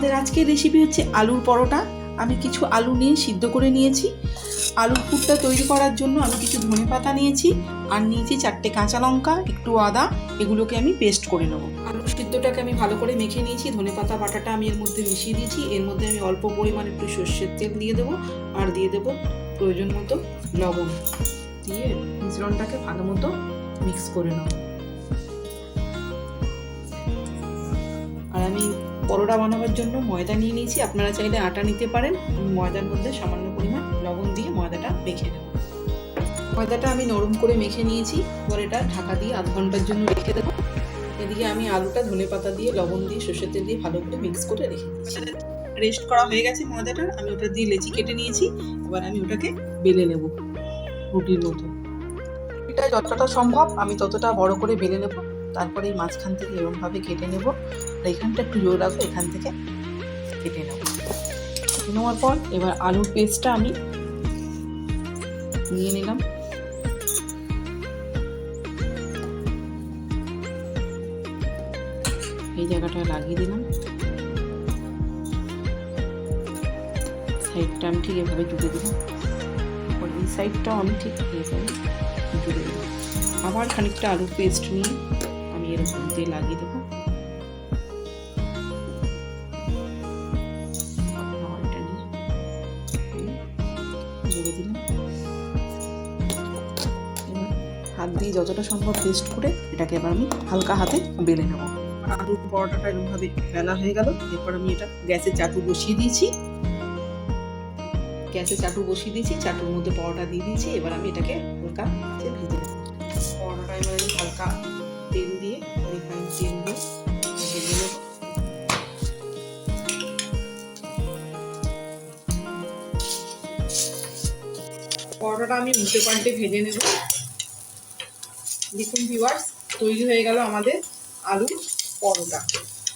আমাদের আজকের রেসিপি হচ্ছে আলুর পরোটা। আমি কিছু আলু নিয়ে সিদ্ধ করে নিয়েছি। আলুর পুরটা তৈরি করার জন্য আমি কিছু ধনেপাতা নিয়েছি, আর নিয়েছি 4টে কাঁচা লঙ্কা, একটু আদা। এগুলোকে আমি পেস্ট করে নেবো। আলু সিদ্ধটাকে আমি ভালো করে মেখে নিয়েছি। ধনেপাতা বাটাটা আমি এর মধ্যে মিশিয়ে দিয়েছি। এর মধ্যে আমি অল্প পরিমাণ একটু সর্ষের তেল দিয়ে দেবো, আর দিয়ে দেবো প্রয়োজন মতো লবণ। দিয়ে মিশ্রণটাকে ভালো মতো মিক্স করে নেবো। আর আমি পরোটা বানাবার জন্য ময়দা নিয়ে নিয়েছি। আপনারা চাইলে আটা নিতে পারেন। ময়দার মধ্যে সামান্য পরিমাণ লবণ দিয়ে ময়দাটা মেখে নেব। ময়দাটা আমি নরম করে মেখে নিয়েছি। এবার এটা ঢাকা দিয়ে আধ ঘন্টার জন্য রেখে দেবো। এদিকে আমি আলুটা ধনেপাতা দিয়ে, লবণ দিয়ে, সর্ষের তেল দিয়ে ভালো করে মিক্স করে রেখে দিচ্ছি। রেস্ট করা হয়ে গেছে ময়দাটা। আমি ওটা দিয়ে লেচি কেটে নিয়েছি। এবার আমি ওটাকে বেলে নেব রুটির মতো। এটা যতটা সম্ভব আমি ততটা বড় করে বেলে নেব। তারপরে এই মাঝখান থেকে এরকমভাবে কেটে নেব। আর এখানটা একটু জোর রাখবো, এখান থেকে কেটে নেব। কেটে নেওয়ার পর এবার আলুর পেস্টটা আমি নিয়ে নিলাম। এই জায়গাটা লাগিয়ে দিলাম। সাইডটা আমি ঠিক এভাবে জুড়ে দিলাম। তারপর এই সাইডটাও আমি ঠিক এভাবে জুড়ে দিলাম। আবার খানিকটা আলুর পেস্ট নিয়ে আমি এরকম দিয়ে লাগিয়ে দেবো। জুড়ে দিলাম। এবার হাত দিয়ে যতটা সম্ভব পেস্ট করে এটাকে এবার আমি হালকা হাতে বেলে নেব। আলুর পরোটাটা এরকমভাবে বেলা হয়ে গেল। এরপর আমি এটা গ্যাসে চাটু বসিয়ে দিয়েছি। চাটুর মধ্যে পরোটা দিয়ে দিয়েছি। এবার আমি এটাকে হালকা ভেজে নেব। পরোটাটা এবার আমি হালকা তেল দিয়ে, রিফাইন তেল দিয়ে ভেজে নেব। পরোটাটা আমি উল্টে পাল্টে ভেজে নেব। দেখুন ভিউয়ার্স, তৈরি হয়ে গেল আমাদের আলুর পরোটা।